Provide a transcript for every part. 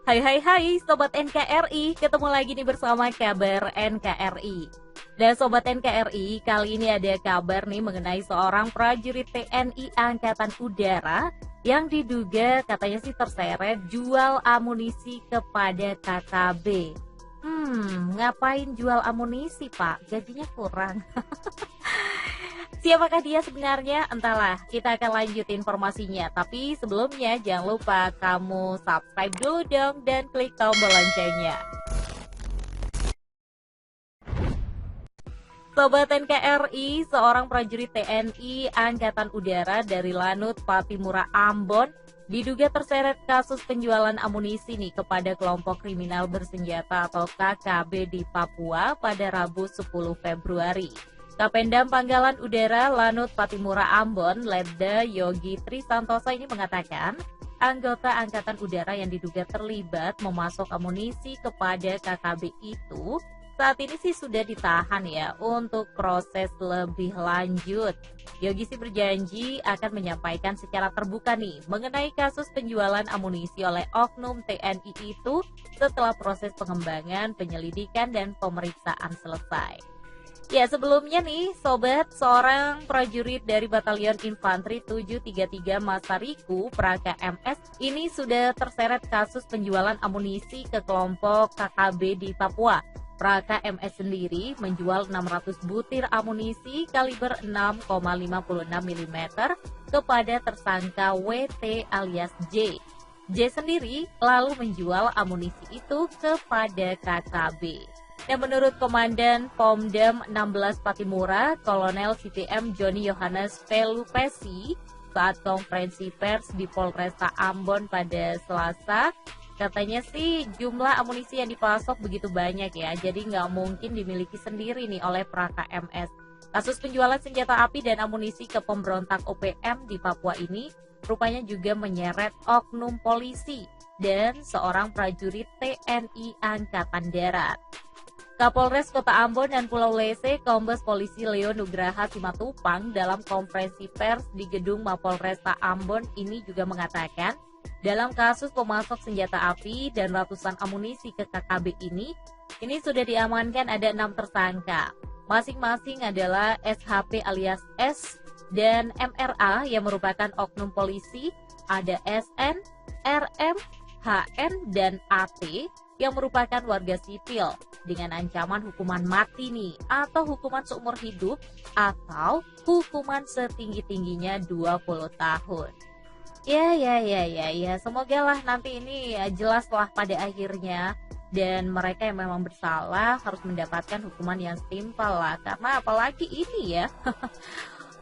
Hai hai hai Sobat NKRI, ketemu lagi nih bersama kabar NKRI. Dan Sobat NKRI, kali ini ada kabar nih mengenai seorang prajurit TNI Angkatan Udara yang diduga katanya sih terseret jual amunisi kepada KKB. Ngapain jual amunisi Pak? Gajinya kurang. Siapakah dia sebenarnya? Entahlah, kita akan lanjut informasinya. Tapi sebelumnya jangan lupa kamu subscribe dulu dong dan klik tombol loncengnya. Sobat NKRI, seorang prajurit TNI Angkatan Udara dari Lanut Patimura Ambon diduga terseret kasus penjualan amunisi nih kepada kelompok kriminal bersenjata atau KKB di Papua pada Rabu 10 Februari. Kapendam Pangkalan Udara Lanut Patimura Ambon, Letda Yogi Trisantoso ini mengatakan, anggota Angkatan Udara yang diduga terlibat memasok amunisi kepada KKB itu saat ini sih sudah ditahan ya untuk proses lebih lanjut. Yogi sih berjanji akan menyampaikan secara terbuka nih mengenai kasus penjualan amunisi oleh oknum TNI itu setelah proses pengembangan, penyelidikan, dan pemeriksaan selesai. Ya, sebelumnya nih, Sobat, seorang prajurit dari Batalion Infanteri 733 Masariku, Praka MS, ini sudah terseret kasus penjualan amunisi ke kelompok KKB di Papua. Praka MS sendiri menjual 600 butir amunisi kaliber 6,56 mm kepada tersangka WT alias J. J sendiri lalu menjual amunisi itu kepada KKB. Dan menurut Komandan Pomdam 16 Patimura, Kolonel CTM Joni Yohanes Pelupesi, saat konferensi pers di Polresta Ambon pada Selasa, katanya sih jumlah amunisi yang dipasok begitu banyak ya, jadi nggak mungkin dimiliki sendiri nih oleh Praka MS. Kasus penjualan senjata api dan amunisi ke pemberontak OPM di Papua ini rupanya juga menyeret oknum polisi dan seorang prajurit TNI Angkatan Darat. Kapolres Kota Ambon dan Pulau Lese, Kombes Polisi Leo Nugraha Simatupang dalam konferensi pers di gedung Mapolresta Ambon ini juga mengatakan, dalam kasus pemasok senjata api dan ratusan amunisi ke KKB ini sudah diamankan ada 6 tersangka. Masing-masing adalah SHP alias S dan MRA yang merupakan oknum polisi, ada SN, RM, HN, dan AT yang merupakan warga sipil dengan ancaman hukuman mati nih atau hukuman seumur hidup atau hukuman setinggi-tingginya 20 tahun. Ya, semoga lah nanti ini jelas lah pada akhirnya dan mereka yang memang bersalah harus mendapatkan hukuman yang setimpal lah, karena apalagi ini ya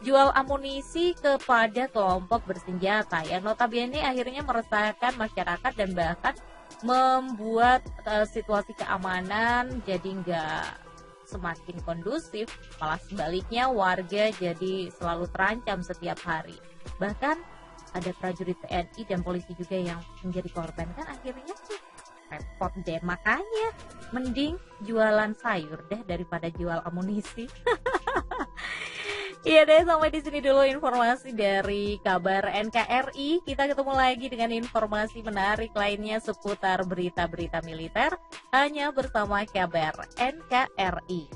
jual amunisi kepada kelompok bersenjata yang notabene akhirnya meresahkan masyarakat dan bahkan membuat situasi keamanan jadi nggak semakin kondusif, malah sebaliknya warga jadi selalu terancam setiap hari. Bahkan ada prajurit TNI dan polisi juga yang menjadi korban, kan akhirnya repot deh. Makanya mending jualan sayur deh daripada jual amunisi. Iya deh, sampai di sini dulu informasi dari kabar NKRI. Kita ketemu lagi dengan informasi menarik lainnya seputar berita-berita militer hanya bersama kabar NKRI.